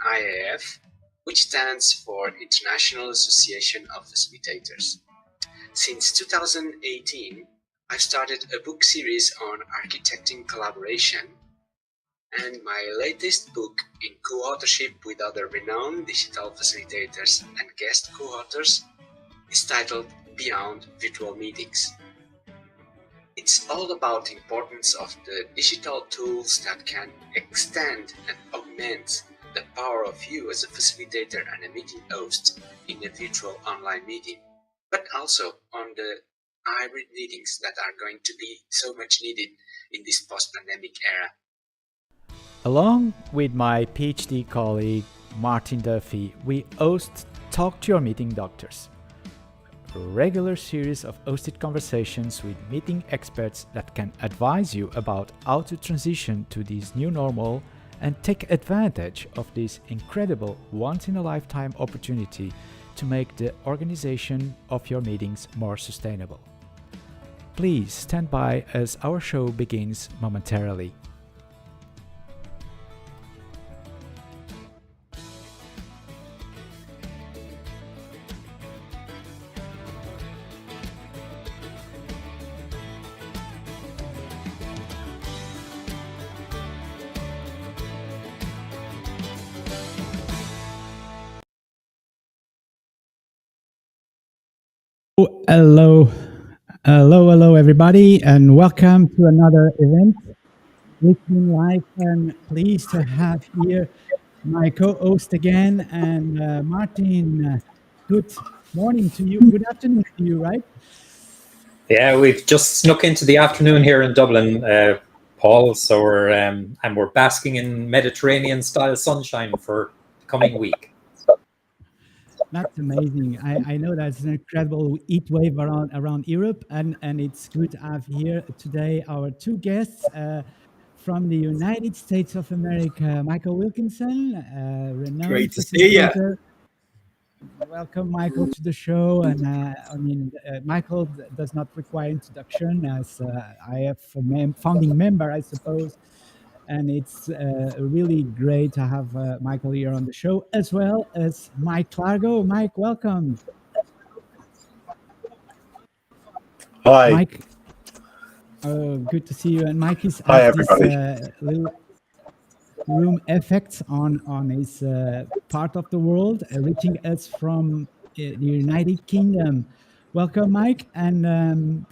IAF, which stands for International Association of Facilitators. Since 2018, I started a book series on architecting collaboration, and my latest book, in co-authorship with other renowned digital facilitators and guest co-authors, is titled Beyond Virtual Meetings. It's all about the importance of the digital tools that can extend and augment the power of you as a facilitator and a meeting host in a virtual online meeting, but also on the hybrid meetings that are going to be so much needed in this post-pandemic era. Along with my PhD colleague Martin Duffy, we host Talk to Your Meeting Doctors, a regular series of hosted conversations with meeting experts that can advise you about how to transition to this new normal and take advantage of this incredible once-in-a-lifetime opportunity to make the organization of your meetings more sustainable. Please stand by as our show begins momentarily. Hello, everybody, and welcome to another event. Reaching Life, and pleased to have here my co-host again, and Martin. Good morning to you. Good afternoon to you, right? Yeah, we've just snuck into the afternoon here in Dublin, Paul. So we're basking in Mediterranean-style sunshine for the coming week. That's amazing. I know that's an incredible heat wave around Europe, and it's good to have here today our two guests from the United States of America, Michael Wilkinson, renowned Great to see you. Welcome, Michael, to the show. And Michael does not require introduction, as I have a founding member, I suppose. And it's really great to have Michael here on the show, as well as Mike Largo. Mike, welcome. Hi. Mike, good to see you. And Mike is Hi, has this everybody. little room effect on his part of the world, reaching us from the United Kingdom. Welcome, Mike. And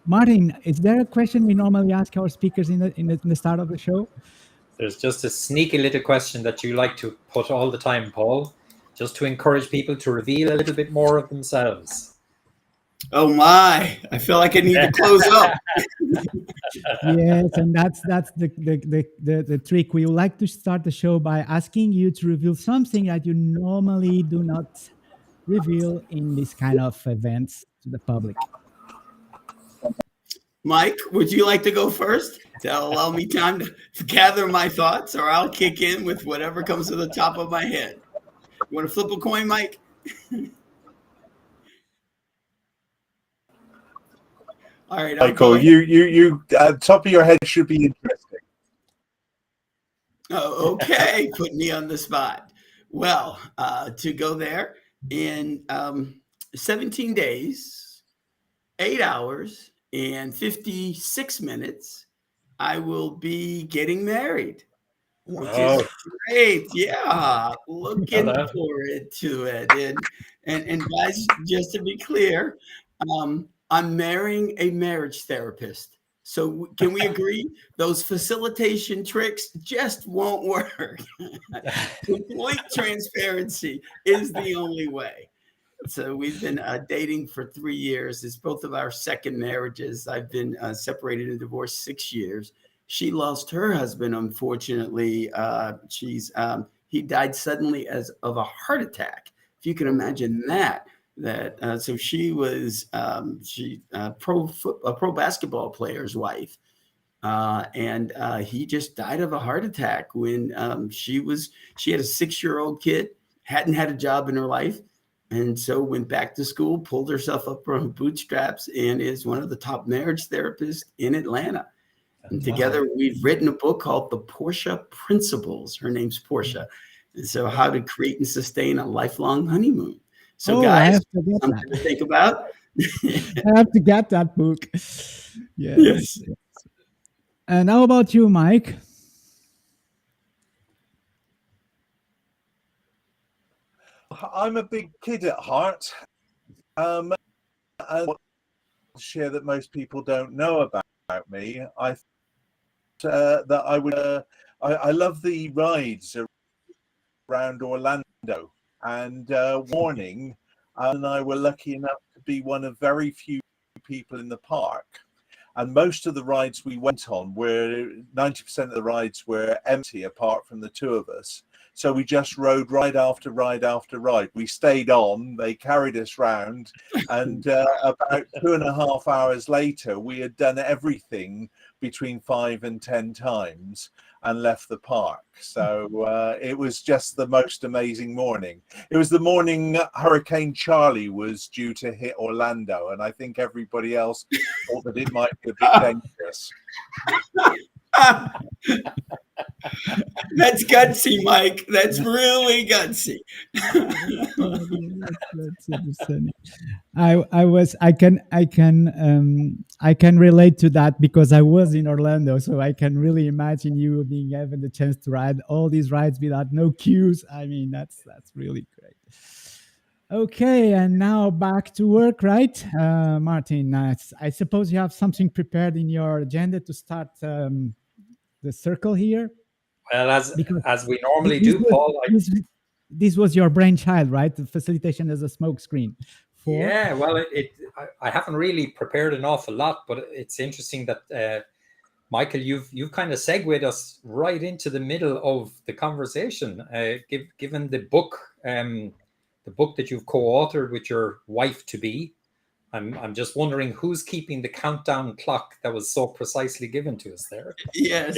Martin, is there a question we normally ask our speakers in the start of the show? There's just a sneaky little question that you like to put all the time, Paul, just to encourage people to reveal a little bit more of themselves. Oh my! I feel like I need to close up. Yes, and that's the trick. We would like to start the show by asking you to reveal something that you normally do not reveal in this kind of events to the public. Mike, would you like to go first? That'll allow me time to gather my thoughts, or I'll kick in with whatever comes to the top of my head. You want to flip a coin, Mike? All right, Michael, you top of your head should be interesting. Oh, okay, put me on the spot. Well, to go there in 17 days, 8 hours, and 56 minutes, I will be getting married, which is great. Yeah, looking forward to it. And guys, just to be clear, I'm marrying a marriage therapist. So can we agree those facilitation tricks just won't work? Complete transparency is the only way. So we've been dating for 3 years. It's both of our second marriages. I've been separated and divorced 6 years. She lost her husband, unfortunately. He died suddenly of a heart attack. If you can imagine that. So she was a pro basketball player's wife, and he just died of a heart attack when she had a 6-year-old kid, hadn't had a job in her life. And so went back to school, pulled herself up from bootstraps, and is one of the top marriage therapists in Atlanta. And together we've written a book called The Portia Principles. Her name's Portia. And so how to create and sustain a lifelong honeymoon. So Oh, I guys, have to get something that. to think about. I have to get that book. Yes. Yes. And how about you, Mike? I'm a big kid at heart. And share that most people don't know about me. I that I would. I love the rides around Orlando, and Warning, and I were lucky enough to be one of very few people in the park. And most of the rides we went on were 90% of the rides were empty apart from the two of us. So we just rode ride after ride after ride. We stayed on, they carried us round, and about 2.5 hours later, we had done everything between 5 and 10 times and left the park. So it was just the most amazing morning. It was the morning Hurricane Charlie was due to hit Orlando, and I think everybody else thought that it might be a bit dangerous. That's gutsy, Mike. That's really gutsy. That's understanding. I can relate to that because I was in Orlando, so I can really imagine you being having the chance to ride all these rides without no queues. I mean, that's really great. Okay, and now back to work, right, Martin? I suppose you have something prepared in your agenda to start the circle here. Well, Because as we normally this do, was Paul. this was your brainchild, right? The facilitation as a smokescreen. Yeah, well, I haven't really prepared an awful lot, but it's interesting that Michael, you've kind of segued us right into the middle of the conversation. Given the book that you've co-authored with your wife to be, I'm just wondering who's keeping the countdown clock that was so precisely given to us there. Yes.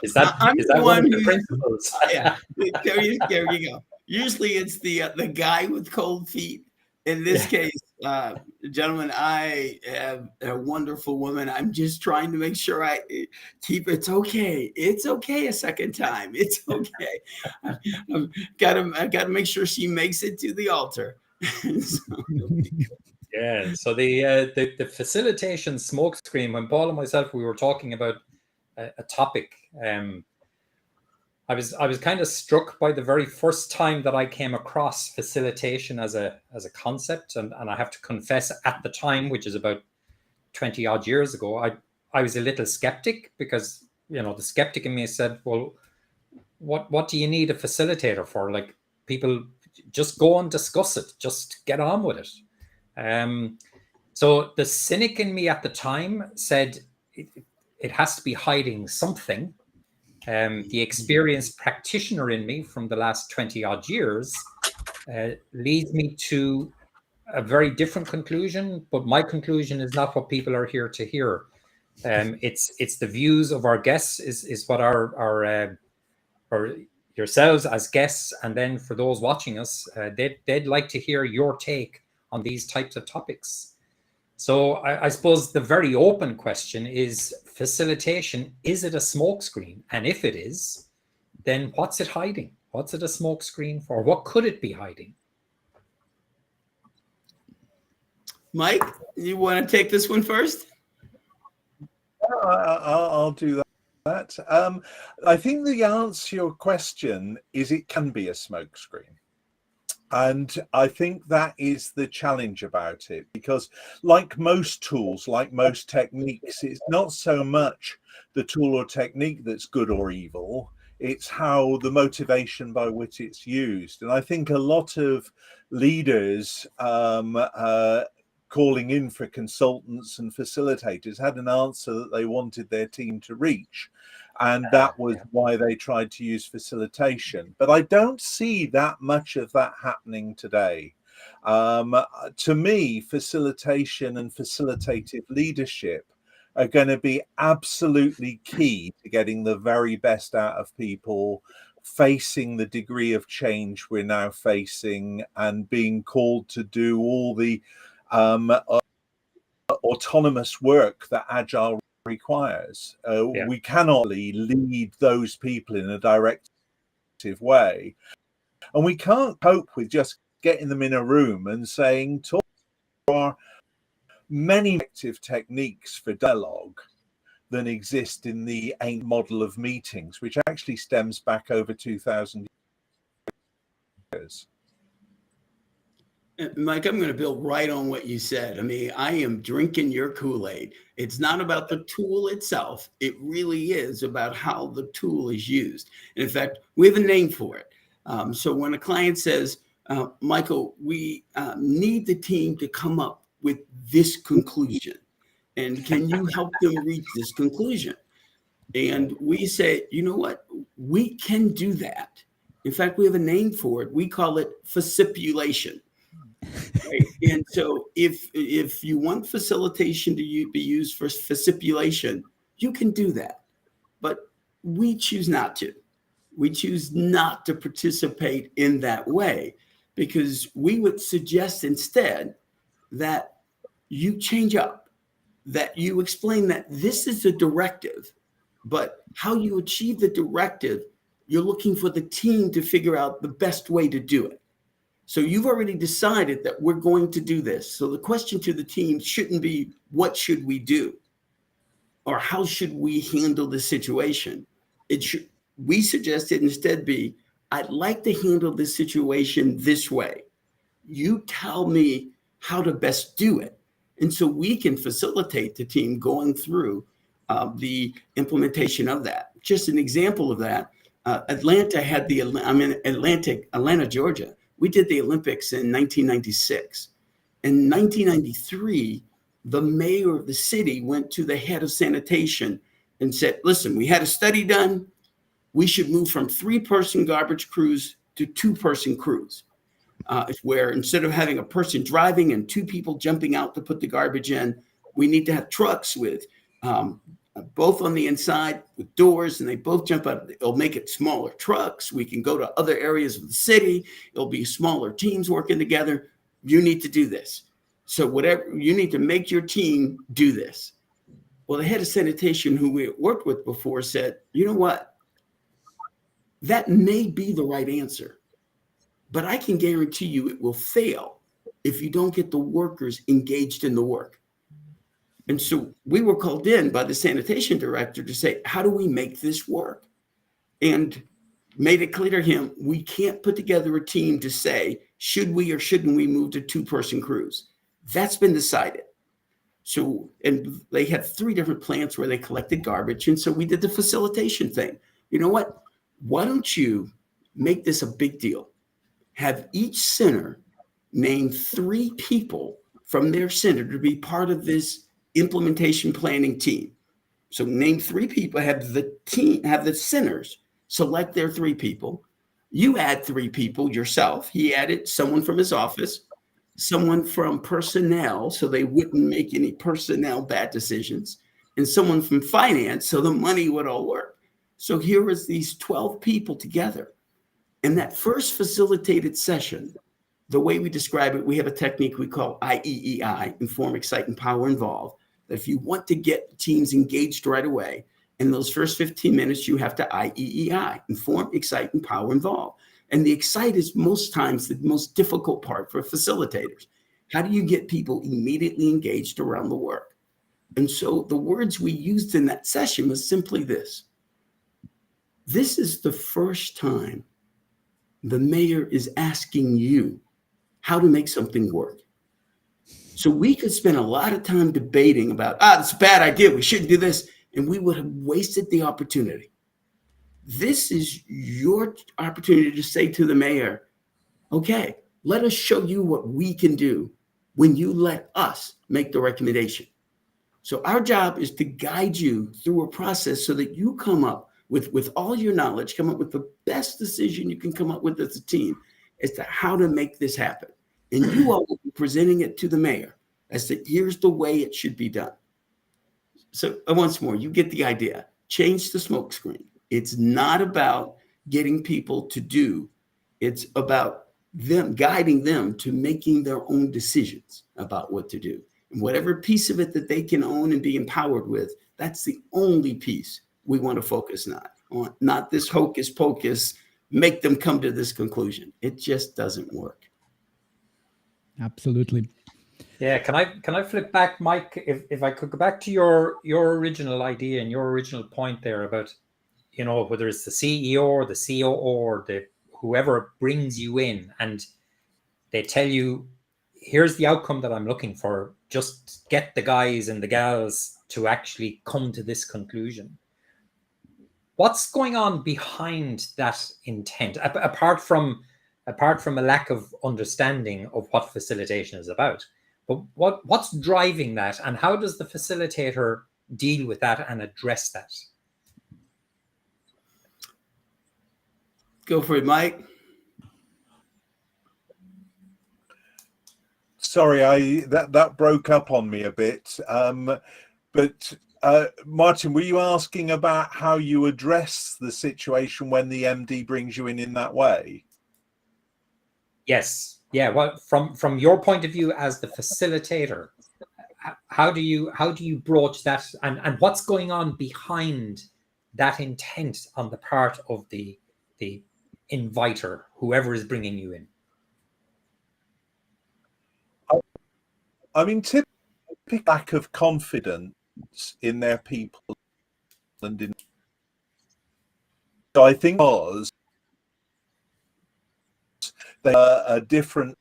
Is that I'm is the that one one of the who's principles? yeah. There you go. Usually it's the guy with cold feet. In this case, gentlemen, I have a wonderful woman. I'm just trying to make sure I keep it's okay. It's okay a second time. It's okay. I gotta make sure she makes it to the altar. So, Yeah. So the facilitation smokescreen. When Paul and myself we were talking about a topic, I was kind of struck by the very first time that I came across facilitation as a concept, and I have to confess, at the time, which is about 20 odd years ago, I was a little skeptic because the skeptic in me said, well, what do you need a facilitator for? Like, people just go and discuss it, just get on with it. So the cynic in me at the time said it has to be hiding something. The experienced practitioner in me from the last 20 odd years leads me to a very different conclusion, but my conclusion is not what people are here to hear. It's the views of our guests is what our or yourselves as guests, and then for those watching us, they'd like to hear your take on these types of topics. So I suppose the very open question is, facilitation, is it a smokescreen? And if it is, then what's it hiding? What's it a smokescreen for? What could it be hiding? Mike, you want to take this one first? I'll do that. I think the answer to your question is it can be a smokescreen. And I think that is the challenge about it, because like most tools, like most techniques, it's not so much the tool or technique that's good or evil. It's how the motivation by which it's used. And I think a lot of leaders calling in for consultants and facilitators had an answer that they wanted their team to reach. And that was why they tried to use facilitation. But I don't see that much of that happening today. To me, facilitation and facilitative leadership are going to be absolutely key to getting the very best out of people, facing the degree of change we're now facing, and being called to do all the autonomous work that Agile requires. We cannot lead those people in a direction effective way. And we can't cope with just getting them in a room and saying, talk. There are many effective techniques for dialogue than exist in the ancient model of meetings, which actually stems back over 2,000 years. Mike, I'm going to build right on what you said. I mean, I am drinking your Kool-Aid. It's not about the tool itself. It really is about how the tool is used. And in fact, we have a name for it. So when a client says, Michael, we need the team to come up with this conclusion. And can you help them reach this conclusion? And we say, you know what? We can do that. In fact, we have a name for it. We call it facilitation. Right. And so if you want facilitation to be used for facilitation, you can do that. But we choose not to. We choose not to participate in that way because we would suggest instead that you change up, that you explain that this is a directive, but how you achieve the directive, you're looking for the team to figure out the best way to do it. So you've already decided that we're going to do this. So the question to the team shouldn't be, what should we do? Or how should we handle the situation? We suggest it instead be, I'd like to handle this situation this way. You tell me how to best do it. And so we can facilitate the team going through the implementation of that. Just an example of that, Atlanta, Georgia. We did the Olympics in 1996. In 1993, the mayor of the city went to the head of sanitation and said, listen, we had a study done. We should move from 3-person garbage crews to 2-person crews. Where instead of having a person driving and 2 people jumping out to put the garbage in, we need to have trucks with both on the inside with doors, and they both jump out. It'll make it smaller trucks. We can go to other areas of the city. It'll be smaller teams working together. You need to do this. So whatever, you need to make your team do this. Well, the head of sanitation who we worked with before said, you know what? That may be the right answer, but I can guarantee you it will fail if you don't get the workers engaged in the work. And so we were called in by the sanitation director to say, how do we make this work? And made it clear to him, we can't put together a team to say, should we or shouldn't we move to 2-person crews? That's been decided. So, and they had 3 different plants where they collected garbage. And so we did the facilitation thing. You know what? Why don't you make this a big deal? Have each center name 3 people from their center to be part of this implementation planning team. So name 3 people, have the centers select their 3 people. You add 3 people yourself. He added someone from his office, someone from personnel, so they wouldn't make any personnel bad decisions, and someone from finance, so the money would all work. So here was these 12 people together. In that first facilitated session, the way we describe it, we have a technique we call IEEI, Inform, Excite, Empower, Involve. That if you want to get teams engaged right away, in those first 15 minutes, you have to IEEI, Inform, Excite, Empower, Involve. And the excite is most times the most difficult part for facilitators. How do you get people immediately engaged around the work? And so the words we used in that session was simply this. This is the first time the mayor is asking you how to make something work. So we could spend a lot of time debating about, it's a bad idea, we shouldn't do this, and we would have wasted the opportunity. This is your opportunity to say to the mayor, okay, let us show you what we can do when you let us make the recommendation. So our job is to guide you through a process so that you come up with all your knowledge, come up with the best decision you can come up with as a team as to how to make this happen. And you all will be presenting it to the mayor as to here's the way it should be done. So once more, you get the idea. Change the smokescreen. It's not about getting people to do. It's about them guiding them to making their own decisions about what to do. And whatever piece of it that they can own and be empowered with, that's the only piece we want to focus on, not this hocus pocus. make them come to this conclusion. It just doesn't work. Absolutely. Yeah, can I flip back, Mike? If I could go back to your original idea and your original point there about, you know, whether it's the CEO or the COO or the whoever brings you in and they tell you, here's the outcome that I'm looking for. Just get the guys and the gals to actually come to this conclusion. What's going on behind that intent, apart from a lack of understanding of what facilitation is about? But what's driving that, and how does the facilitator deal with that and address that? Go for it, Mike. Sorry, that broke up on me a bit. But Martin, were you asking about how you address the situation when the MD brings you in that way? Yes. Yeah. Well, from your point of view as the facilitator, how do you broach that, and what's going on behind that intent on the part of the inviter, whoever is bringing you in? I mean, typical lack of confidence in their people, and so I think because a different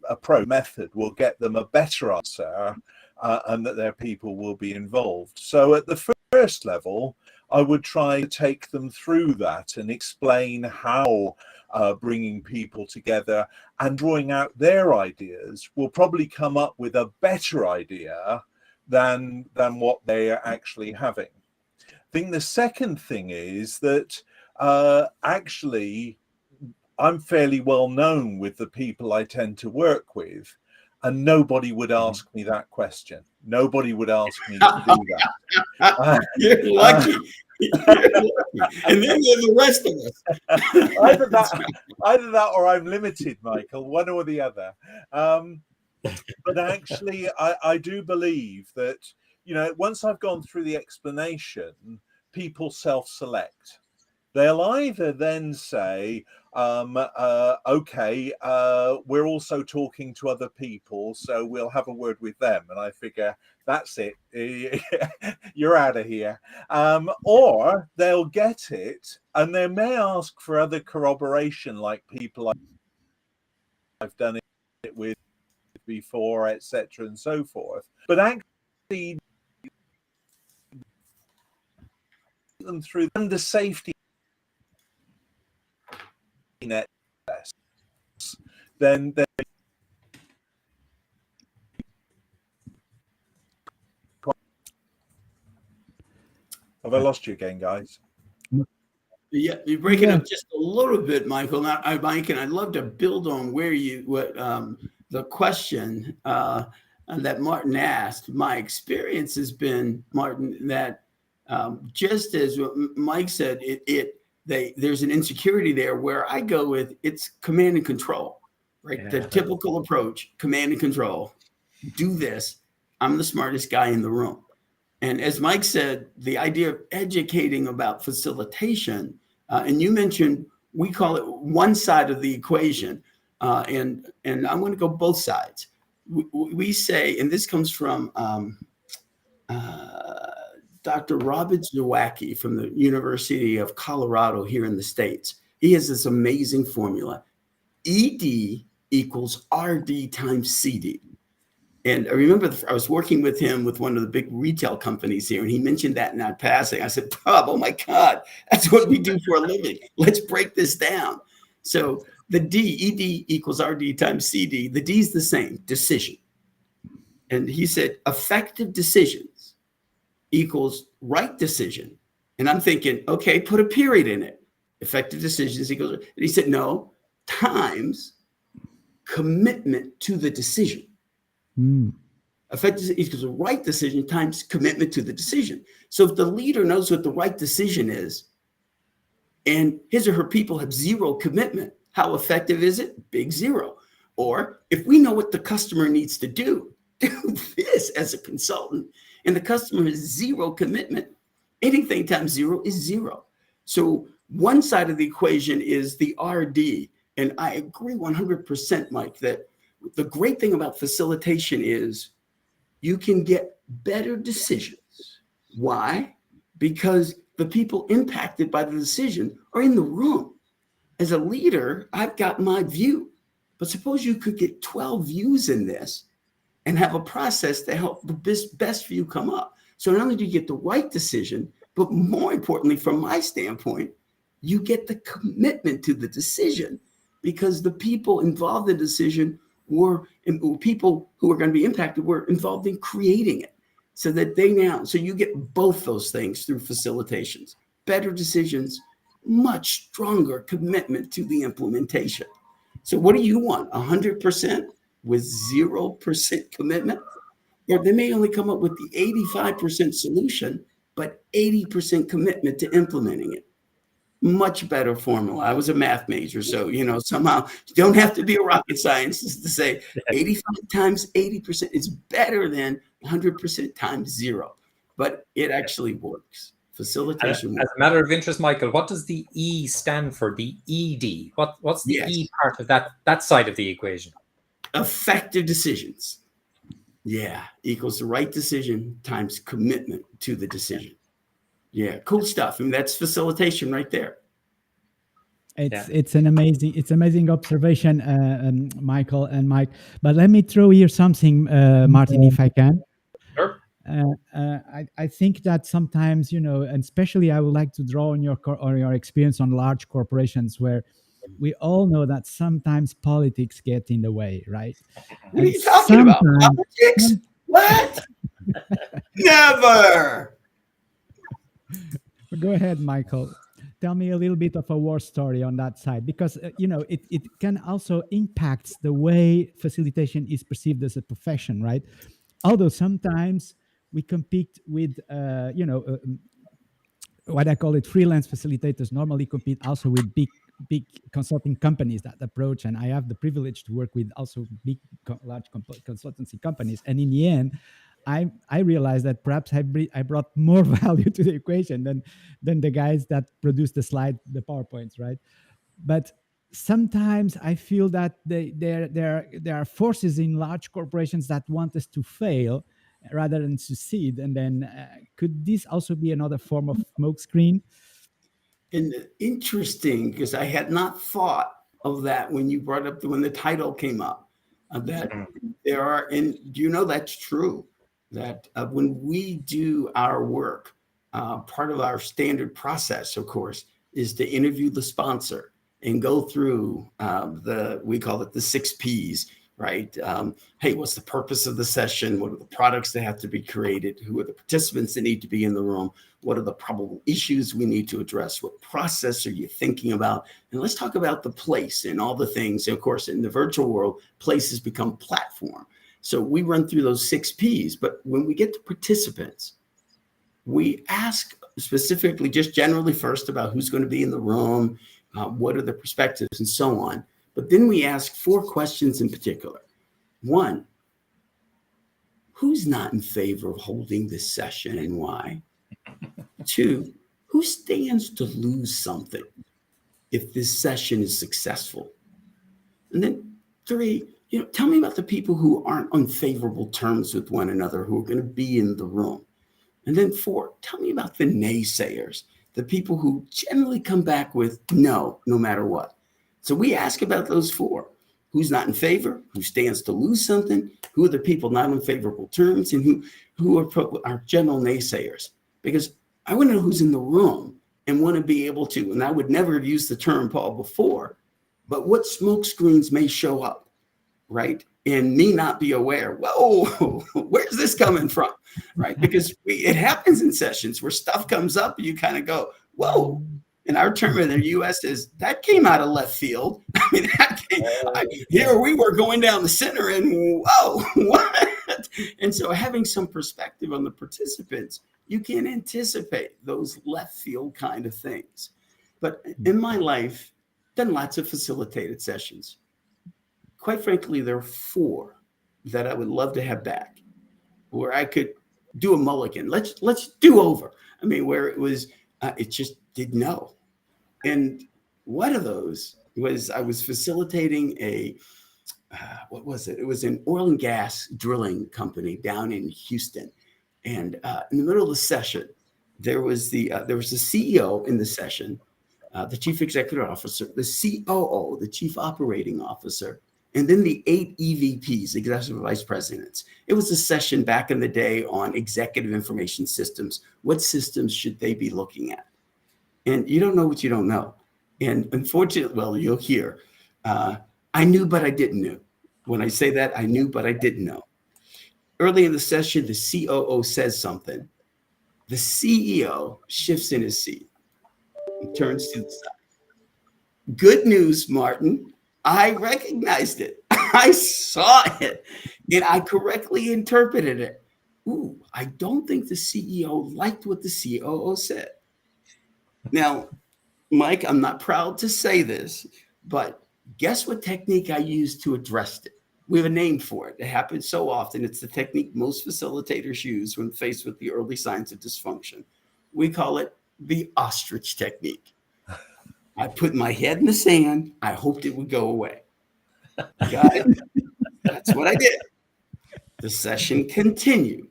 approach method will get them a better answer, and that their people will be involved. So at the first level, I would try to take them through that and explain how bringing people together and drawing out their ideas will probably come up with a better idea than what they are actually having. I think the second thing is that actually I'm fairly well known with the people I tend to work with, and nobody would ask me that question. Nobody would ask me to do that. You're lucky. And then there's the rest of us. either that or I'm limited, Michael, one or the other. But actually, I do believe that, you know, once I've gone through the explanation, people self-select. They'll either then say, okay, we're also talking to other people, so we'll have a word with them. And I figure, that's it. You're out of here. Or they'll get it, and they may ask for other corroboration, like people I've done it with before, etc., and so forth. But actually, them through the safety net, then have I lost you again, guys? Yeah, you're breaking up just a little bit, Michael. Mike, and I'd love to build on where the question that Martin asked. My experience has been, Martin, that just as Mike said, there's an insecurity there where I go with it's command and control, right? Yeah. The typical approach, command and control. Do this. I'm the smartest guy in the room. And as Mike said, the idea of educating about facilitation, and you mentioned, we call it one side of the equation, and I'm going to go both sides. We say, and this comes from Dr. Robert Zawacki from the University of Colorado here in the States. He has this amazing formula. ED equals RD times CD. And I remember I was working with him with one of the big retail companies here, and he mentioned that in that passing. I said, Bob, oh my God, that's what we do for a living. Let's break this down. So the ED equals RD times CD. The D is the same, decision. And he said, effective decisions equals right decision. And I'm thinking, okay, put a period in it. Effective decisions equals, and he said, no, times commitment to the decision. Effective equals a right decision times commitment to the decision. So if the leader knows what the right decision is and his or her people have zero commitment, how effective is it? Big zero. Or if we know what the customer needs to do this as a consultant, and the customer has zero commitment, anything times zero is zero. So One side of the equation is the RD. And I agree 100%, Mike, that the great thing about facilitation is you can get better decisions. Why? Because the people impacted by the decision are in the room. As a leader, I've got my view, but suppose you could get 12 views in this and have a process to help the best view come up. So not only do you get the right decision, but more importantly, from my standpoint, you get the commitment to the decision, because the people involved in the decision were people who are going to be impacted were involved in creating it. So that so you get both those things through facilitations, better decisions, much stronger commitment to the implementation. So what do you want? 100% with 0% commitment? Or they may only come up with the 85% solution, but 80% commitment to implementing it. Much better formula. I was a math major, so somehow you don't have to be a rocket scientist to say 85 times 80% is better than 100% times 0. But it actually works. Facilitation As a matter of interest, Michael, what does the E stand for? The ED. What's the Yes. E part of that side of the equation? Effective decisions. Yeah, equals the right decision times commitment to the decision. Yeah, cool stuff. I mean, that's facilitation right there. It's an amazing observation, Michael and Mike. But let me throw here something, Martin, if I can. Sure. I think that sometimes, and especially I would like to draw on your experience on large corporations, where we all know that sometimes politics get in the way, right? What are you talking about? Politics? What? Never. Go ahead, Michael. Tell me a little bit of a war story on that side, because it can also impact the way facilitation is perceived as a profession, right? Although sometimes we compete with what I call it freelance facilitators normally compete also with big consulting companies that approach, and I have the privilege to work with also large consultancy companies, and in the end I realized that perhaps I brought more value to the equation than the guys that produce the PowerPoints, right? But sometimes I feel that there are forces in large corporations that want us to fail rather than succeed. And then could this also be another form of smokescreen? And interesting, because I had not thought of that when you brought up when the title came up, that there are, and that's true, that when we do our work, part of our standard process, of course, is to interview the sponsor and go through we call it the 6 Ps, right? Hey, what's the purpose of the session? What are the products that have to be created? Who are the participants that need to be in the room? What are the probable issues we need to address? What process are you thinking about? And let's talk about the place and all the things. And of course, in the virtual world, places become platform. So we run through those 6 Ps. But when we get to participants, we ask specifically, just generally first, about who's going to be in the room, what are the perspectives, and so on. But then we ask 4 questions in particular. 1, who's not in favor of holding this session and why? 2, who stands to lose something if this session is successful? And then 3, tell me about the people who aren't on favorable terms with one another, who are going to be in the room. And then 4, tell me about the naysayers, the people who generally come back with no matter what. So we ask about those 4. Who's not in favor? Who stands to lose something? Who are the people not on favorable terms? And who are general naysayers? Because I want to know who's in the room and want to be able to, and I would never have used the term, Paul, before, but what smoke screens may show up, right? And me not be aware, whoa, where's this coming from, right? Because it happens in sessions where stuff comes up and you kind of go, whoa. And our term in the U.S. is, that came out of left field. I mean, here we were going down the center and whoa, what? And so having some perspective on the participants, you can anticipate those left field kind of things. But in my life, done lots of facilitated sessions. Quite frankly, there are 4 that I would love to have back, where I could do a mulligan. Let's do over. I mean, where it was, it just didn't know. And one of those was I was facilitating what was it? It was an oil and gas drilling company down in Houston. And in the middle of the session, there was the CEO in the session, the chief executive officer, the COO, the chief operating officer, and then the 8 EVPs, executive vice presidents. It was a session back in the day on executive information systems. What systems should they be looking at? And you don't know what you don't know. And unfortunately, well, you'll hear, I knew, but I didn't know. When I say that, I knew, but I didn't know. Early in the session, the COO says something. The CEO shifts in his seat and turns to the side. Good news, Martin. I recognized it. I saw it. And I correctly interpreted it. Ooh, I don't think the CEO liked what the COO said. Now, Mike, I'm not proud to say this, but guess what technique I used to address it? We have a name for it. It happens so often. It's the technique most facilitators use when faced with the early signs of dysfunction. We call it the ostrich technique. I put my head in the sand. I hoped it would go away. Got it? That's what I did. The session continued.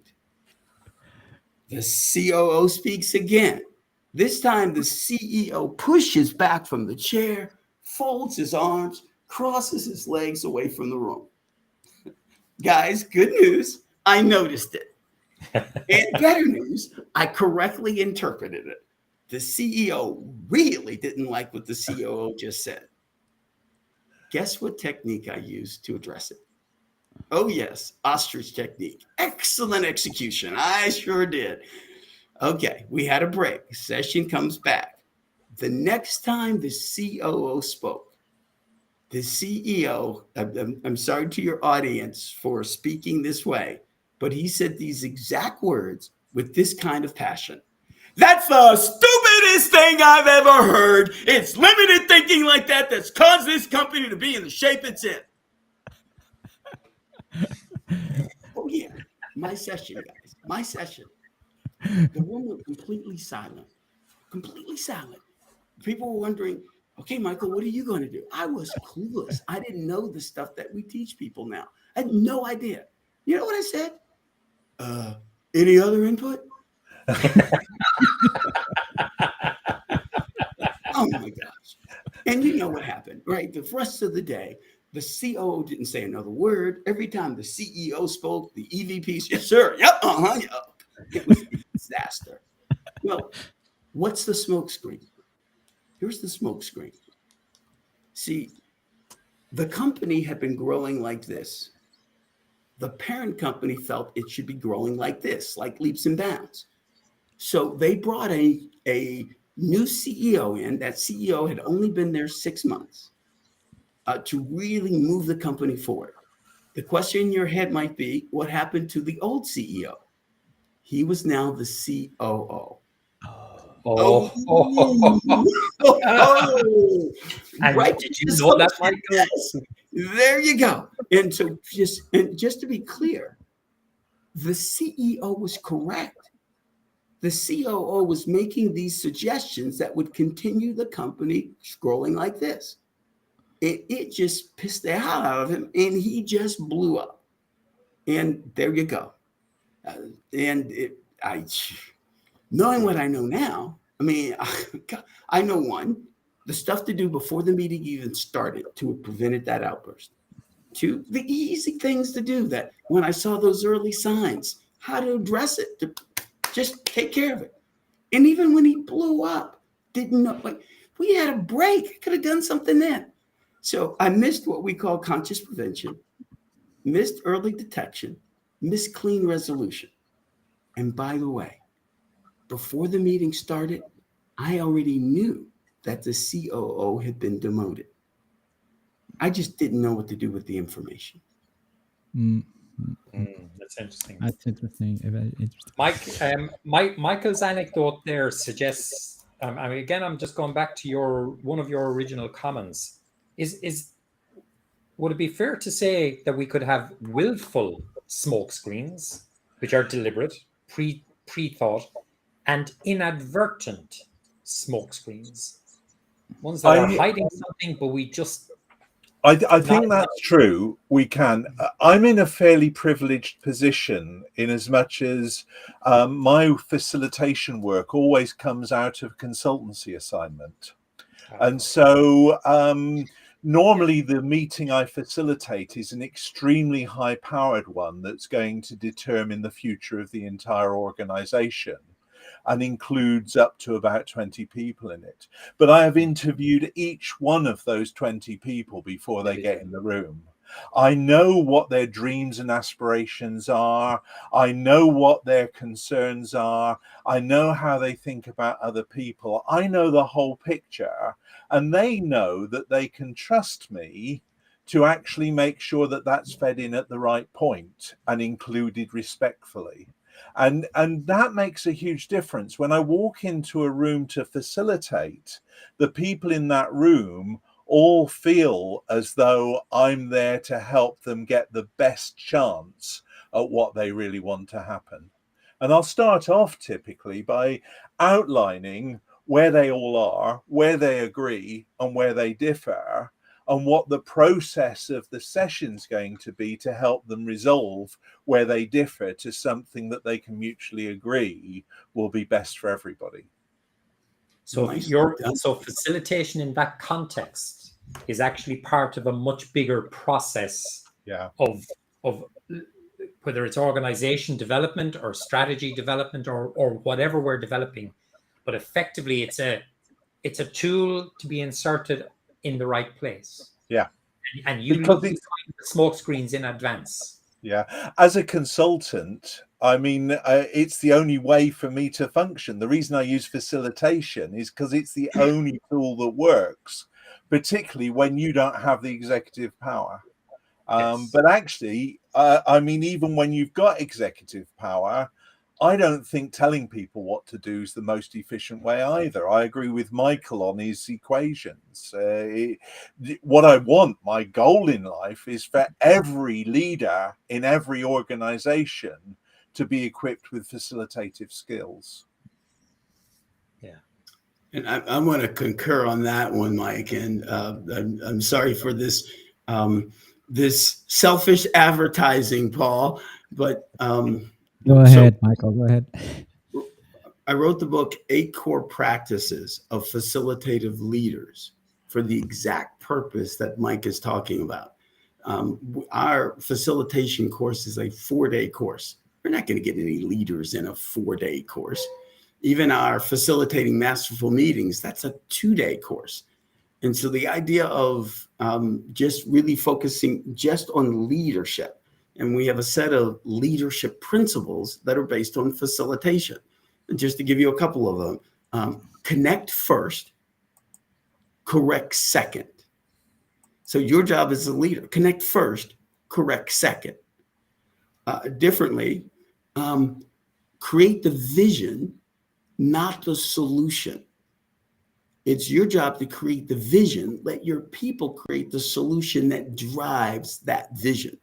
The COO speaks again. This time, the CEO pushes back from the chair, folds his arms, crosses his legs away from the room. Guys, good news, I noticed it. And better news, I correctly interpreted it. The CEO really didn't like what the COO just said. Guess what technique I used to address it? Oh, yes, ostrich technique. Excellent execution. I sure did. Okay, we had a break. Session comes back. The next time the COO spoke, the CEO, I'm sorry to your audience for speaking this way, but he said these exact words with this kind of passion. That's the stupidest thing I've ever heard. It's limited thinking like that that's caused this company to be in the shape it's in. Oh, yeah, my session, guys, my session. The room went completely silent. Completely silent. People were wondering, okay, Michael, what are you going to do? I was clueless. I didn't know the stuff that we teach people now. I had no idea. You know what I said? Any other input? Oh my gosh. And you know what happened, right? The rest of the day, the COO didn't say another word. Every time the CEO spoke, the EVPs, yes, sir. Yep. Yep. It was a disaster. Well, what's the smoke screen? Here's the smoke screen. See, the company had been growing like this. The parent company felt it should be growing like this, like leaps and bounds. So they brought a new CEO in. That CEO had only been there 6 months to really move the company forward. The question in your head might be, what happened to the old CEO? He was now the COO. Oh. And right. did you know that, Michael? Yes. There you go. And so just to be clear, the CEO was correct. The COO was making these suggestions that would continue the company growing like this. It just pissed the hell out of him, and he just blew up. And there you go. Knowing what I know now, I mean, I know one, the stuff to do before the meeting even started to have prevented that outburst. Two, the easy things to do that when I saw those early signs, how to address it, to just take care of it. And even when he blew up, didn't know, like, we had a break, could have done something then. So I missed what we call conscious prevention, missed early detection, missed clean resolution. And by the way, before the meeting started, I already knew that the COO had been demoted. I just didn't know what to do with the information. That's interesting. That's interesting. Very interesting. Michael's anecdote there suggests. I mean, again, I'm just going back to one of your original comments. Would it be fair to say that we could have willful smoke screens, which are deliberate, pre-thought, and inadvertent smoke screens? Ones that are hiding something, but we just... I think that's true. We can. I'm in a fairly privileged position in as much as my facilitation work always comes out of consultancy assignment. And so normally the meeting I facilitate is an extremely high powered one that's going to determine the future of the entire organization and includes up to about 20 people in it. But I have interviewed each one of those 20 people before they get in the room. I know what their dreams and aspirations are. I know what their concerns are. I know how they think about other people. I know the whole picture, and they know that they can trust me to actually make sure that that's fed in at the right point and included respectfully. And that makes a huge difference. When I walk into a room to facilitate, the people in that room all feel as though I'm there to help them get the best chance at what they really want to happen. And I'll start off typically by outlining where they all are, where they agree and where they differ, and what the process of the session's going to be to help them resolve where they differ to something that they can mutually agree will be best for everybody. So so facilitation in that context is actually part of a much bigger process of whether it's organization development or strategy development or whatever we're developing. But effectively it's a tool to be inserted in the right place. Yeah. And you look to find the smoke screens in advance. Yeah. As a consultant, I mean, it's the only way for me to function. The reason I use facilitation is because it's the only tool that works, particularly when you don't have the executive power. Yes. But actually, I mean, even when you've got executive power, I don't think telling people what to do is the most efficient way either. I agree with Michael on his equations. What I want, my goal in life, is for every leader in every organization to be equipped with facilitative skills. Yeah. And I want to concur on that one, Mike. And I'm sorry for this this selfish advertising, Paul, but go ahead, Michael. Go ahead. I wrote the book 8 Core Practices of Facilitative Leaders for the exact purpose that Mike is talking about. Our facilitation course is a 4-day course. We're not going to get any leaders in a 4-day course. Even our facilitating masterful meetings, that's a 2-day course. And so the idea of just really focusing just on leadership, and we have a set of leadership principles that are based on facilitation. And just to give you a couple of them, connect first, correct second. So your job as a leader, connect first, correct second. Differently, create the vision, not the solution. It's your job to create the vision. Let your people create the solution that drives that vision.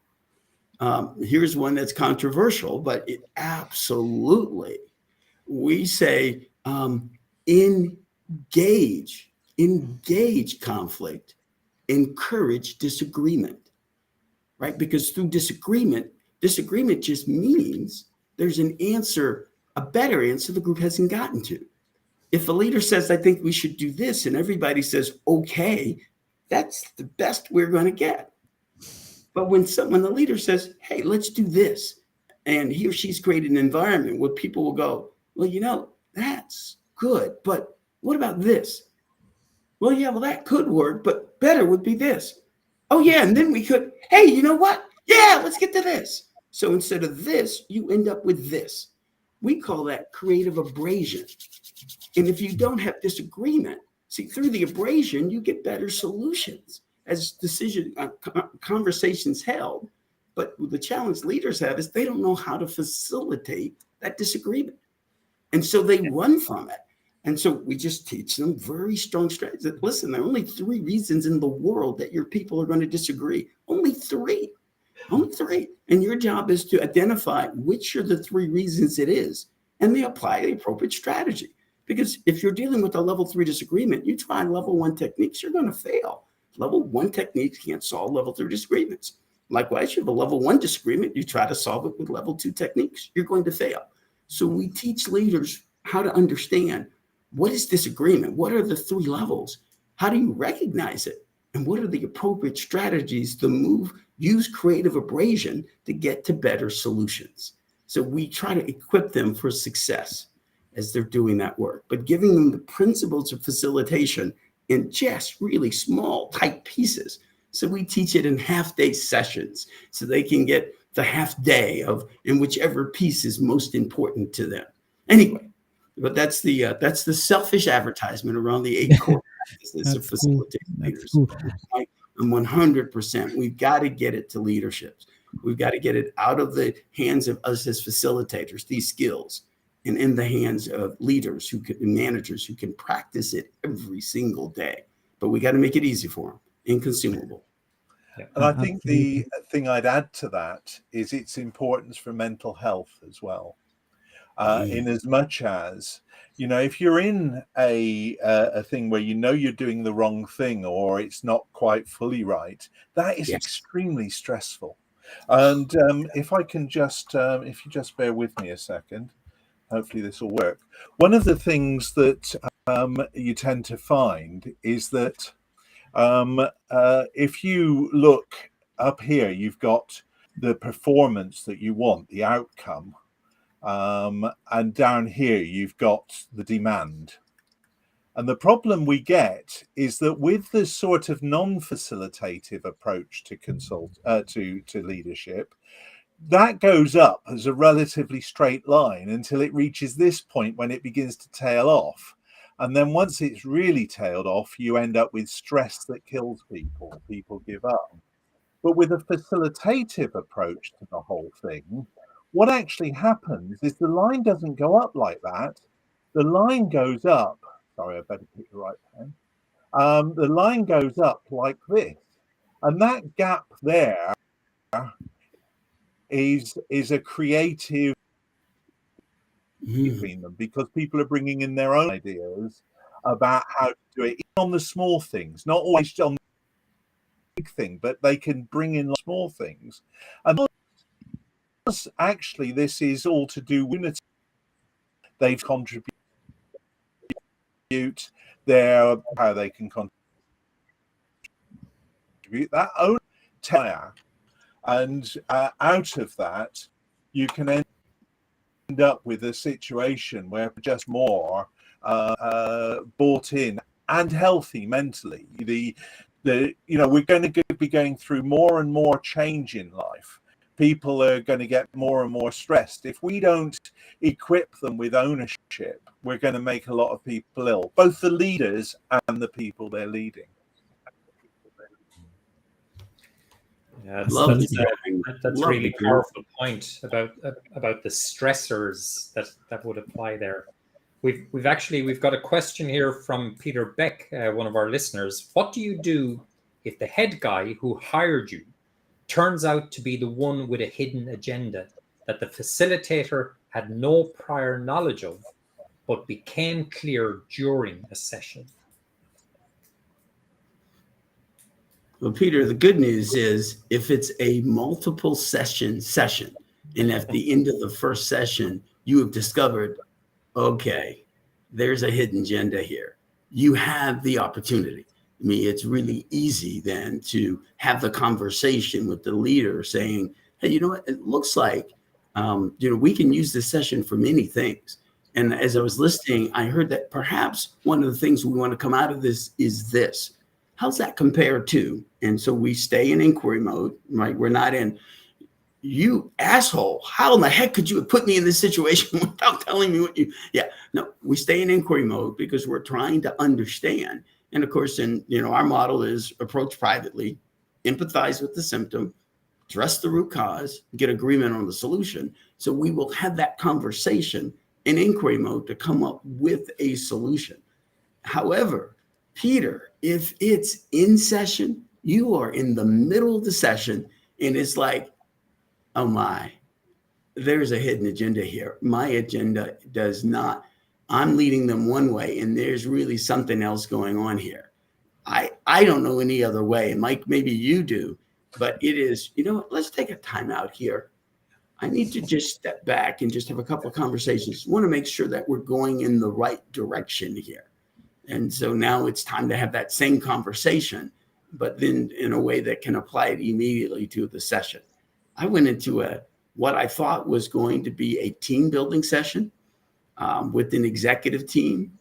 Here's one that's controversial, but it absolutely, we say engage conflict, encourage disagreement, right? Because through disagreement just means there's an answer, a better answer the group hasn't gotten to. If a leader says, I think we should do this, and everybody says, okay, that's the best we're going to get. But when the leader says, hey, let's do this, and he or she's created an environment where people will go, well, that's good, but what about this? Well, yeah, that could work, but better would be this. Oh, yeah, and then we could, hey, you know what? Yeah, let's get to this. So instead of this, you end up with this. We call that creative abrasion. And if you don't have disagreement, see, through the abrasion, you get better solutions as conversations held. But the challenge leaders have is they don't know how to facilitate that disagreement. And so they run from it. And so we just teach them very strong strategies. Listen, there are only 3 reasons in the world that your people are going to disagree. Only 3. Only 3. And your job is to identify which are the 3 reasons it is, and they apply the appropriate strategy. Because if you're dealing with a level 3 disagreement, you try level 1 techniques, you're going to fail. Level 1 techniques can't solve level 3 disagreements. Likewise, you have a level 1 disagreement, you try to solve it with level 2 techniques, you're going to fail. So we teach leaders how to understand, what is disagreement? What are the 3 levels? How do you recognize it? And what are the appropriate strategies to use creative abrasion to get to better solutions? So we try to equip them for success as they're doing that work, but giving them the principles of facilitation in just really small, tight pieces. So we teach it in half-day sessions so they can get the half day in whichever piece is most important to them. Anyway, but that's the selfish advertisement around the 8 core practices of facilitating leaders. Cool. And 100%, we've got to get it to leaderships. We've got to get it out of the hands of us as facilitators, these skills, and in the hands of leaders managers who can practice it every single day. But we got to make it easy for them and consumable. And I think the thing I'd add to that is its importance for mental health as well. In as much as, if you're in a thing where you're doing the wrong thing or it's not quite fully right, that is extremely stressful. And if you just bear with me a second, hopefully this will work. One of the things that you tend to find is that if you look up here, you've got the performance that you want, the outcome. And down here, you've got the demand. And the problem we get is that with this sort of non-facilitative approach to leadership, that goes up as a relatively straight line until it reaches this point when it begins to tail off. And then once it's really tailed off, you end up with stress that kills people. People give up. But with a facilitative approach to the whole thing, what actually happens is the line doesn't go up like that. The line goes up. Sorry, I better pick the right pen. The line goes up like this. And that gap there is a creative between them, because people are bringing in their own ideas about how to do it on the small things, not always on the big thing, but they can bring in small things. And actually, this is all to do with unity. They've contributed how they can contribute that own tire, and out of that, you can end up with a situation where just more bought in and healthy mentally. We're going to be going through more and more change in life. People are going to get more and more stressed. If we don't equip them with ownership, we're going to make a lot of people ill, both the leaders and the people they're leading. Yeah, that's a really powerful point about the stressors that would apply there. We've got a question here from Peter Beck, one of our listeners. What do you do if the head guy who hired you turns out to be the one with a hidden agenda that the facilitator had no prior knowledge of, but became clear during a session? Well, Peter, the good news is if it's a multiple session, and at the end of the first session, you have discovered, okay, there's a hidden agenda here. You have the opportunity. I mean, it's really easy then to have the conversation with the leader saying, hey, you know what, it looks like, we can use this session for many things. And as I was listening, I heard that perhaps one of the things we want to come out of this is this. How's that compare to? And so we stay in inquiry mode, right? We're not in, you asshole, how in the heck could you have put me in this situation without telling me what no, we stay in inquiry mode because we're trying to understand. And of course, our model is approach privately, empathize with the symptom, address the root cause, get agreement on the solution. So we will have that conversation in inquiry mode to come up with a solution. However, Peter, if it's in session, you are in the middle of the session and it's like, oh my, there's a hidden agenda here. My agenda does not I'm leading them one way, and there's really something else going on here. I don't know any other way. Mike, maybe you do, but it is, let's take a time out here. I need to just step back and just have a couple of conversations. I want to make sure that we're going in the right direction here. And so now it's time to have that same conversation, but then in a way that can apply it immediately to the session. I went into what I thought was going to be a team building session with an executive team.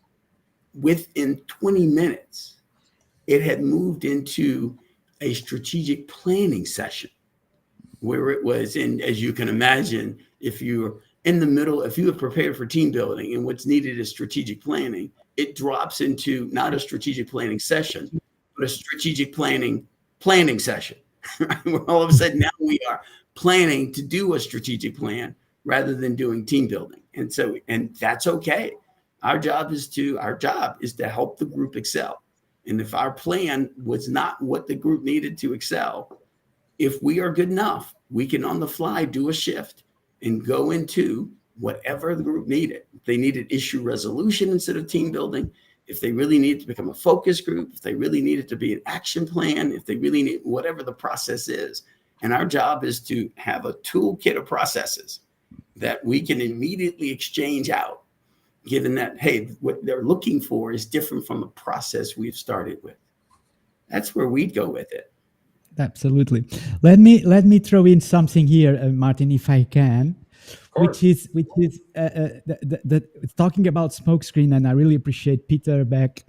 Within 20 minutes, it had moved into a strategic planning session where it was, and as you can imagine, if you're in the middle, if you have prepared for team building and what's needed is strategic planning, it drops into not a strategic planning session, but a strategic planning session. Where all of a sudden now we are planning to do a strategic plan rather than doing team building. And that's okay. Our job is to help the group excel. And if our plan was not what the group needed to excel, if we are good enough, we can on the fly do a shift and go into whatever the group needed. If they needed issue resolution instead of team building, if they really needed to become a focus group, if they really needed to be an action plan, if they really need whatever the process is. And our job is to have a toolkit of processes that we can immediately exchange out, given that, hey, what they're looking for is different from the process we've started with. That's where we'd go with it. Absolutely. Let me throw in something here, Martin, if I can, which is talking about smokescreen, and I really appreciate Peter Beck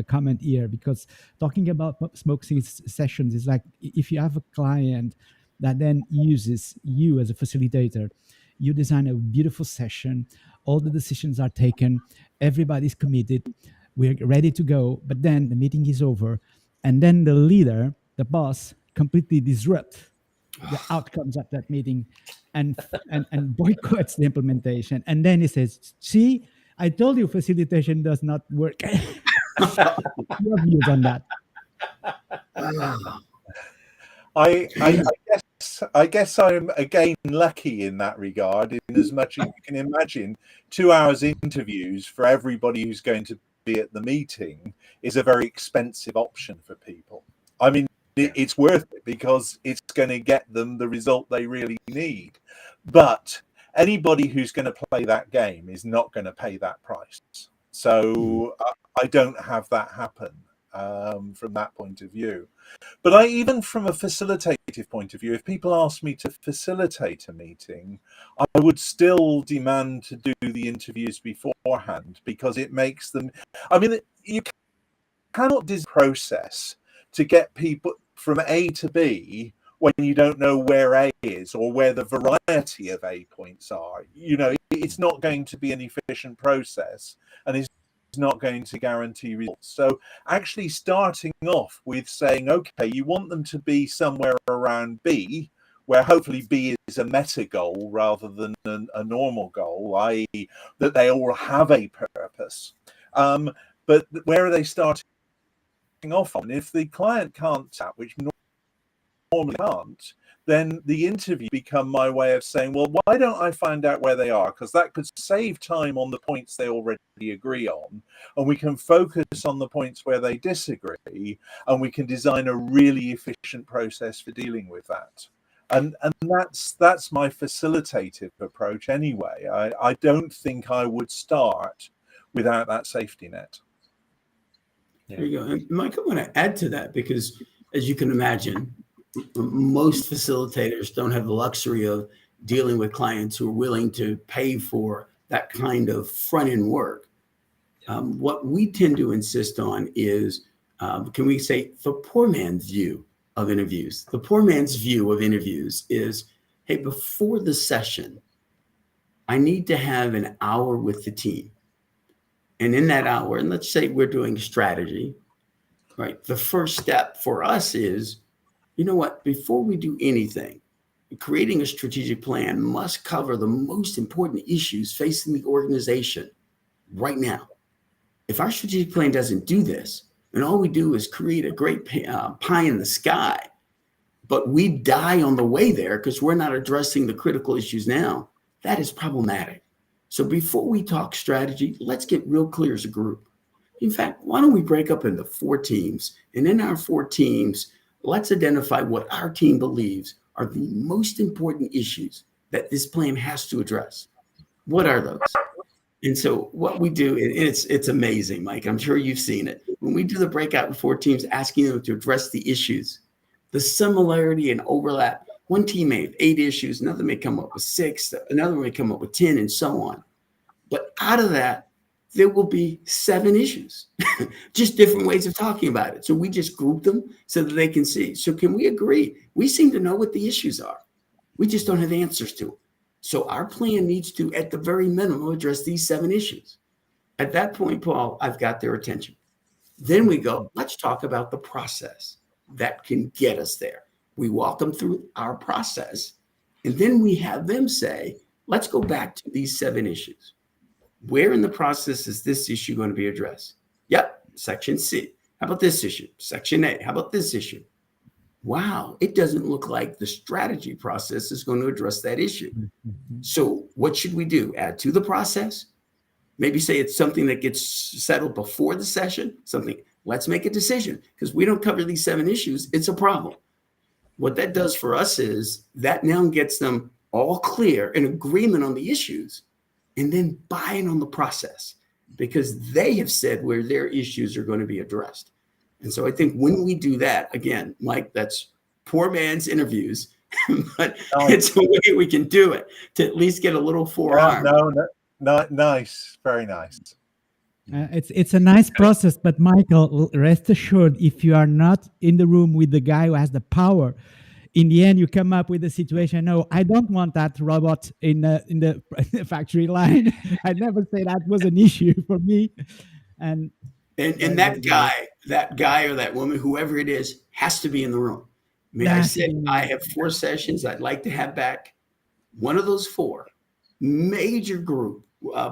comment here, because talking about smokescreen sessions is like if you have a client that then uses you as a facilitator, you design a beautiful session, all the decisions are taken, everybody's committed, we're ready to go, but then the meeting is over, and then the leader, the boss, completely disrupt the outcomes of that meeting and boycotts the implementation. And then he says, see, I told you facilitation does not work. Your views on that? I guess I'm again lucky in that regard, in as much as you can imagine 2 hours interviews for everybody who's going to be at the meeting is a very expensive option for people. I mean, it's worth it because it's going to get them the result they really need. But anybody who's going to play that game is not going to pay that price. So I don't have that happen from that point of view. But even from a facilitative point of view, if people ask me to facilitate a meeting, I would still demand to do the interviews beforehand, because it makes them, I mean, you cannot design a process to get people from A to B when you don't know where A is or where the variety of A points are. It's not going to be an efficient process, and it's not going to guarantee results. So actually starting off with saying, okay, you want them to be somewhere around B, where hopefully B is a meta goal rather than a normal goal, i.e. that they all have a purpose. But where are they starting off on? If the client can't tap, which normally can't, then the interview become my way of saying, well, why don't I find out where they are? Because that could save time on the points they already agree on, and we can focus on the points where they disagree, and we can design a really efficient process for dealing with that. And that's my facilitative approach anyway. I don't think I would start without that safety net. There you go. And Mike, I want to add to that, because as you can imagine, most facilitators don't have the luxury of dealing with clients who are willing to pay for that kind of front end work. What we tend to insist on is, can we say, the poor man's view of interviews? The poor man's view of interviews is, hey, before the session, I need to have an hour with the team. And in that hour, and let's say we're doing strategy, right? The first step for us is, you know what, before we do anything, creating a strategic plan must cover the most important issues facing the organization right now. If our strategic plan doesn't do this, and all we do is create a great pie in the sky, but we die on the way there because we're not addressing the critical issues now, that is problematic. So before we talk strategy, let's get real clear as a group. In fact, why don't we break up into 4 teams? And in our 4 teams, let's identify what our team believes are the most important issues that this plan has to address. What are those? And so what we do, it's amazing, Mike. I'm sure you've seen it. When we do the breakout in 4 teams, asking them to address the issues, the similarity and overlap. One team may have 8 issues, another may come up with 6, another may come up with 10, and so on. But out of that, there will be 7 issues, just different ways of talking about it. So we just group them so that they can see. So can we agree? We seem to know what the issues are. We just don't have answers to them. So our plan needs to, at the very minimum, address these 7 issues. At that point, Paul, I've got their attention. Then we go, let's talk about the process that can get us there. We walk them through our process, and then we have them say, let's go back to these 7 issues. Where in the process is this issue going to be addressed? Yep, section C. How about this issue? Section A. How about this issue? Wow, it doesn't look like the strategy process is going to address that issue. So what should we do? Add to the process? Maybe say it's something that gets settled before the session, something. Let's make a decision because we don't cover these 7 issues. It's a problem. What that does for us is that now gets them all clear in agreement on the issues and then buy-in on the process because they have said where their issues are going to be addressed. And so I think when we do that, again, Mike, that's poor man's interviews, but it's a way we can do it to at least get a little forearm. No, nice, very nice. It's a nice process, but Michael, rest assured, if you are not in the room with the guy who has the power, in the end, you come up with a situation. No, I don't want that robot in the factory line. I never say that was an issue for me. And that guy or that woman, whoever it is, has to be in the room. I mean, I said I have 4 sessions I'd like to have back. One of those 4, major group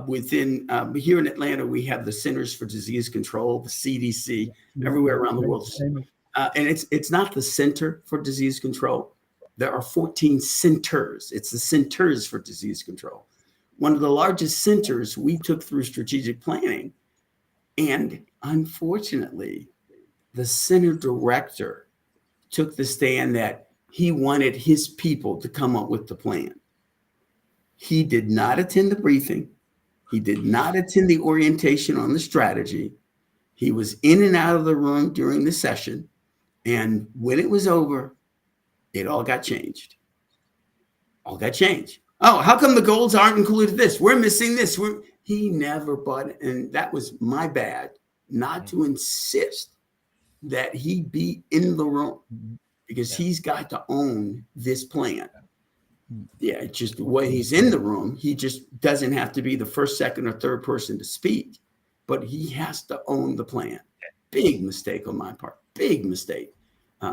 within here in Atlanta, we have the Centers for Disease Control, the CDC, everywhere around the world. And it's not the Center for Disease Control. There are 14 centers. It's the Centers for Disease Control. One of the largest centers we took through strategic planning. And unfortunately, the center director took the stand that he wanted his people to come up with the plan. He did not attend the briefing. He did not attend the orientation on the strategy. He was in and out of the room during the session. And when it was over, it all got changed. All got changed. Oh, how come the goals aren't included this? We're missing this. He never bought it. And that was my bad, not to insist that he be in the room because he's got to own this plan. Yeah, just when he's in the room, he just doesn't have to be the first, second, or third person to speak, but he has to own the plan. Big mistake on my part. Big mistake.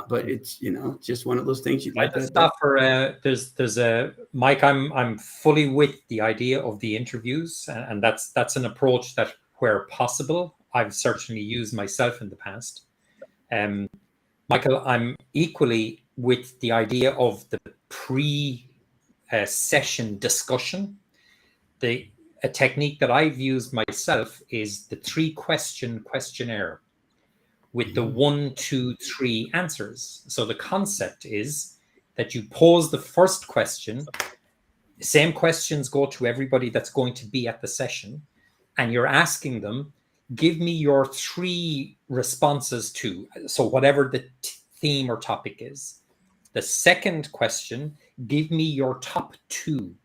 But it's just one of those things you'd like to stop for. There's a Mike. I'm fully with the idea of the interviews, and that's an approach that, where possible, I've certainly used myself in the past. Michael, I'm equally with the idea of the pre-session discussion. A technique that I've used myself is the 3-question questionnaire with the 1, 2, 3 answers. So the concept is that you pose the first question, the same questions go to everybody that's going to be at the session, and you're asking them, give me your 3 responses to, so whatever the theme or topic is. The second question, give me your top 2,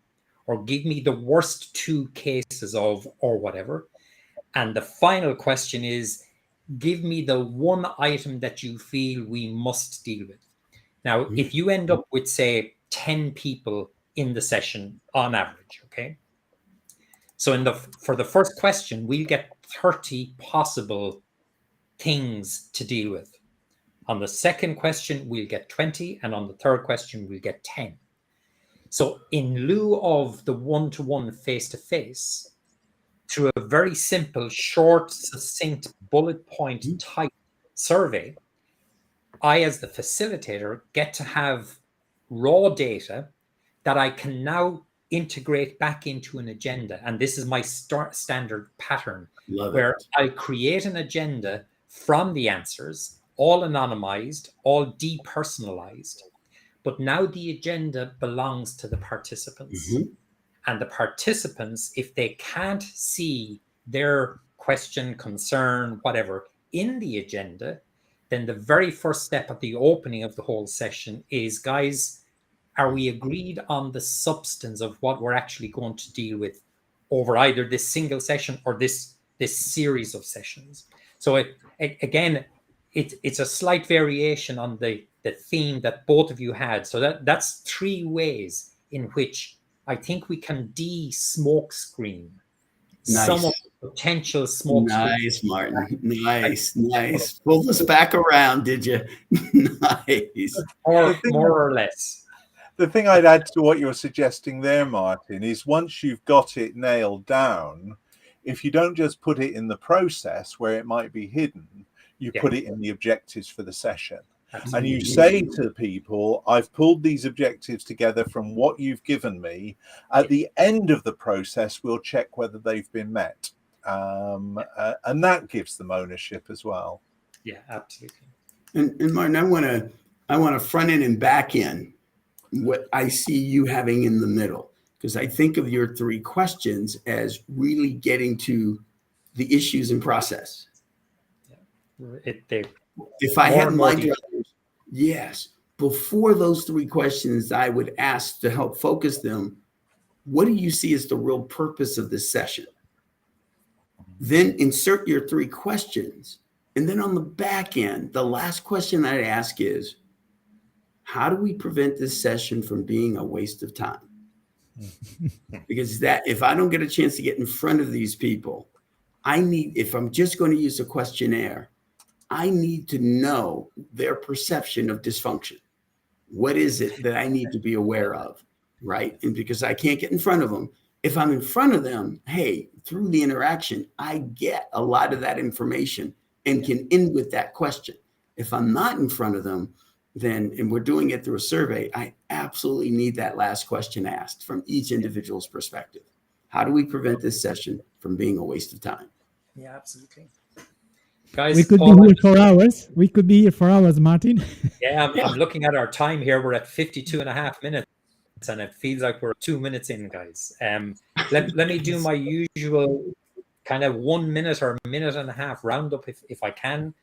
or give me the worst 2 cases of, or whatever. And the final question is, give me the 1 item that you feel we must deal with. Now, if you end up with, say, 10 people in the session on average, okay? So for the first question, we'll get 30 possible things to deal with. On the second question, we'll get 20, and on the third question, we'll get 10. So in lieu of the one-to-one face-to-face, through a very simple, short, succinct, bullet point type survey, I, as the facilitator, get to have raw data that I can now integrate back into an agenda. And this is my standard pattern. Love where it. I create an agenda from the answers, all anonymized, all depersonalized. But now the agenda belongs to the participants. Mm-hmm. And the participants, if they can't see their question, concern, whatever, in the agenda, then the very first step at the opening of the whole session is, guys, are we agreed on the substance of what we're actually going to deal with over either this single session or this series of sessions? So it's a slight variation on the theme that both of you had. So that's 3 ways in which I think we can de-smokescreen some of the potential smokescreen. Nice, Martin. Nice. Pull us back around, did you? Nice. More or less. The thing I'd add to what you're suggesting there, Martin, is once you've got it nailed down, if you don't just put it in the process where it might be hidden, you put it in the objectives for the session. Absolutely. And you say to people, I've pulled these objectives together from what you've given me. At the end of the process, we'll check whether they've been met. And that gives them ownership as well. Yeah, absolutely. And Martin, I want to front end and back end what I see you having in the middle, because I think of your 3 questions as really getting to the issues and process. If I had my druthers, yes, before those 3 questions, I would ask to help focus them. What do you see as the real purpose of this session? Then insert your 3 questions. And then on the back end, the last question I'd ask is, how do we prevent this session from being a waste of time? Because if I don't get a chance to get in front of these people, if I'm just going to use a questionnaire, I need to know their perception of dysfunction. What is it that I need to be aware of, right? And because I can't get in front of them, if I'm in front of them, hey, through the interaction, I get a lot of that information and can end with that question. If I'm not in front of them, then, and we're doing it through a survey, I absolutely need that last question asked from each individual's perspective. How do we prevent this session from being a waste of time? Yeah, absolutely. Guys, we could be here for hours. We could be here for hours, Martin. Yeah, I'm looking at our time here. We're at 52 and a half minutes, and it feels like we're 2 minutes in, guys. Let me do my usual kind of 1 minute or a minute and a half roundup if I can.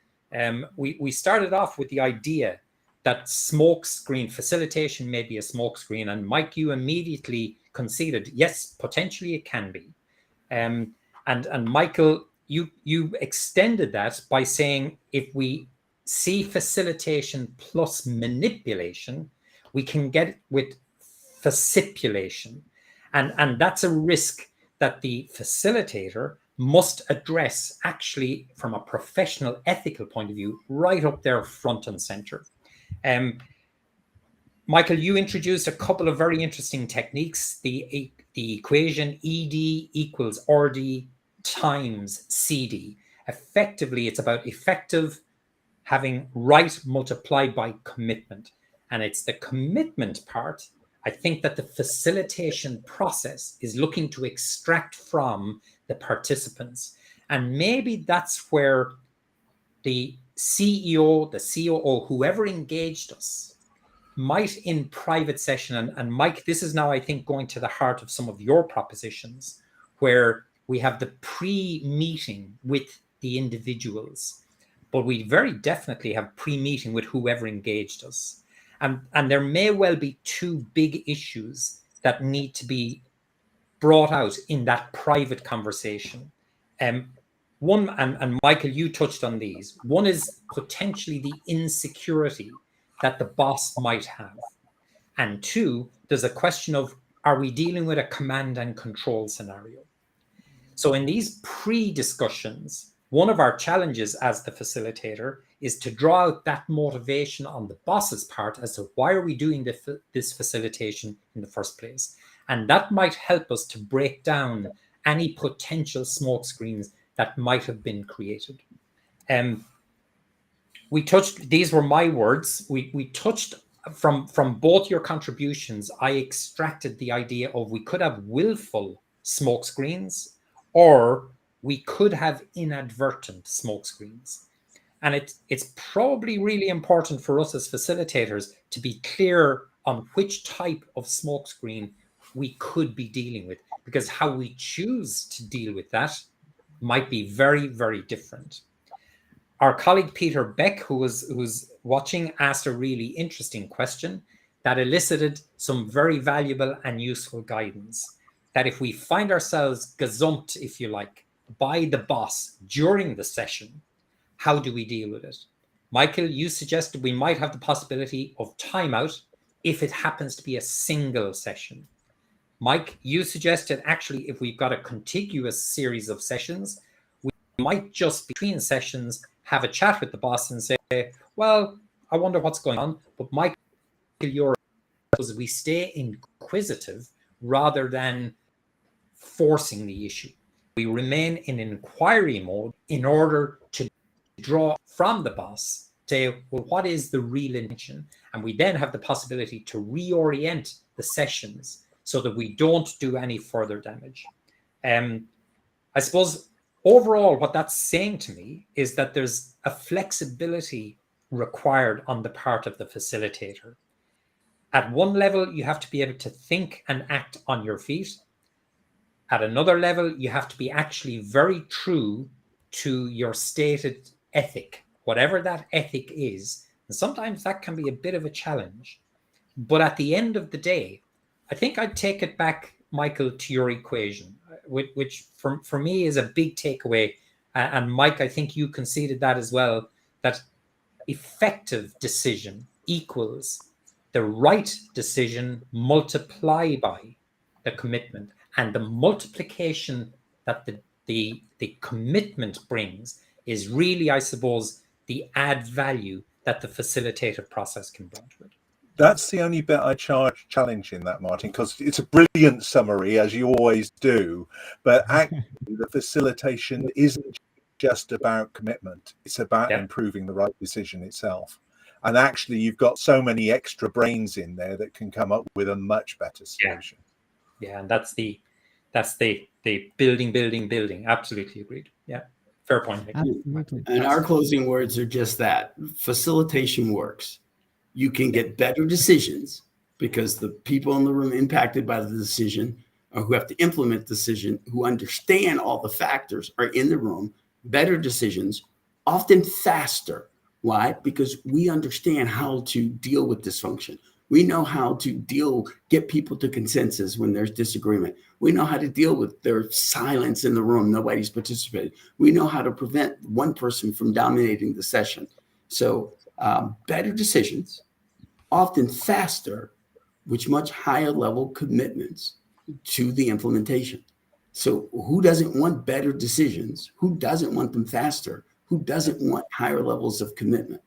We started off with the idea that smokescreen facilitation may be a smokescreen, and Mike, you immediately conceded, yes, potentially it can be. And Michael, you extended that by saying if we see facilitation plus manipulation, we can get it with facilitation. And that's a risk that the facilitator must address actually from a professional ethical point of view, right up there front and center. Michael, you introduced a couple of very interesting techniques. The equation ED equals RD times CD. Effectively, it's about effective having right multiplied by commitment. And it's the commitment part, I think, that the facilitation process is looking to extract from the participants. And maybe that's where the CEO, the COO, whoever engaged us, might in private session, and Mike, this is now, I think, going to the heart of some of your propositions, where we have the pre-meeting with the individuals, but we very definitely have pre-meeting with whoever engaged us. And there may well be 2 big issues that need to be brought out in that private conversation. One, and Michael, you touched on these. One is potentially the insecurity that the boss might have. And 2, there's a question of, are we dealing with a command and control scenario? So in these pre-discussions, one of our challenges as the facilitator is to draw out that motivation on the boss's part as to why are we doing this facilitation in the first place. And that might help us to break down any potential smoke screens that might have been created. We touched, these were my words, we touched from both your contributions, I extracted the idea of we could have willful smoke screens, or we could have inadvertent smoke screens. And it's probably really important for us as facilitators to be clear on which type of smoke screen we could be dealing with, because how we choose to deal with that might be very, very different. Our colleague Peter Beck, who's watching, asked a really interesting question that elicited some very valuable and useful guidance. That if we find ourselves gazumped, if you like, by the boss during the session, how do we deal with it? Michael, you suggested we might have the possibility of timeout if it happens to be a single session. Mike, you suggested actually if we've got a contiguous series of sessions, we might just between sessions have a chat with the boss and say, well, I wonder what's going on. But Michael, your was we stay inquisitive rather than forcing the issue. We remain in inquiry mode in order to draw from the boss, say, well, what is the real intention? And we then have the possibility to reorient the sessions so that we don't do any further damage. I suppose overall, what that's saying to me is that there's a flexibility required on the part of the facilitator. At one level, you have to be able to think and act on your feet. At another level, you have to be actually very true to your stated ethic, whatever that ethic is. And sometimes that can be a bit of a challenge. But at the end of the day, I think I'd take it back, Michael, to your equation, which for me is a big takeaway. And Mike, I think you conceded that as well, that effective decision equals the right decision multiplied by the commitment. And the multiplication that the commitment brings is really, I suppose, the add value that the facilitative process can bring to it. That's the only bit I challenge in that, Martin, because it's a brilliant summary, as you always do. But actually, the facilitation isn't just about commitment. It's about improving the right decision itself. And actually, you've got so many extra brains in there that can come up with a much better solution. Yeah, and that's the building. Absolutely agreed. Yeah, fair point. Absolutely. And our closing words are just that. Facilitation works. You can get better decisions because the people in the room impacted by the decision or who have to implement the decision, who understand all the factors, are in the room. Better decisions, often faster. Why? Because we understand how to deal with dysfunction. We know how to get people to consensus when there's disagreement. We know how to deal with their silence in the room. Nobody's participating. We know how to prevent one person from dominating the session. So better decisions, often faster, with much higher level commitments to the implementation. So who doesn't want better decisions? Who doesn't want them faster? Who doesn't want higher levels of commitment?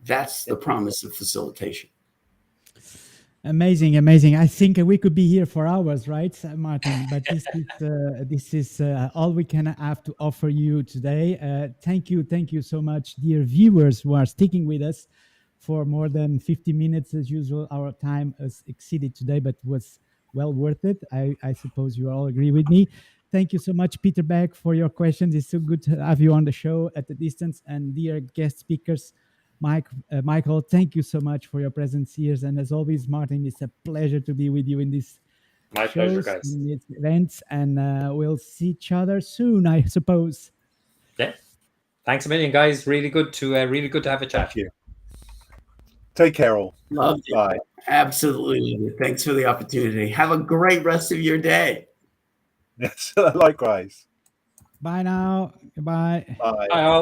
That's the promise of facilitation. Amazing. I think we could be here for hours, right, Martin? But this is all we can have to offer you today. Thank you so much, dear viewers who are sticking with us for more than 50 minutes as usual. Our time has exceeded today, but was well worth it. I suppose you all agree with me. Thank you so much, Peter Beck, for your questions. It's so good to have you on the show at the distance. And dear guest speakers, Michael, thank you so much for your presence here. And as always, Martin, it's a pleasure to be with you in this pleasure, guys. In these events. And we'll see each other soon, I suppose. Yeah. Thanks a million, guys. Really good to have a chat. Thank you. Take care, all. Love you. Bye. Absolutely. Thanks for the opportunity. Have a great rest of your day. Yes, likewise. Bye now. Goodbye. Bye. Bye all.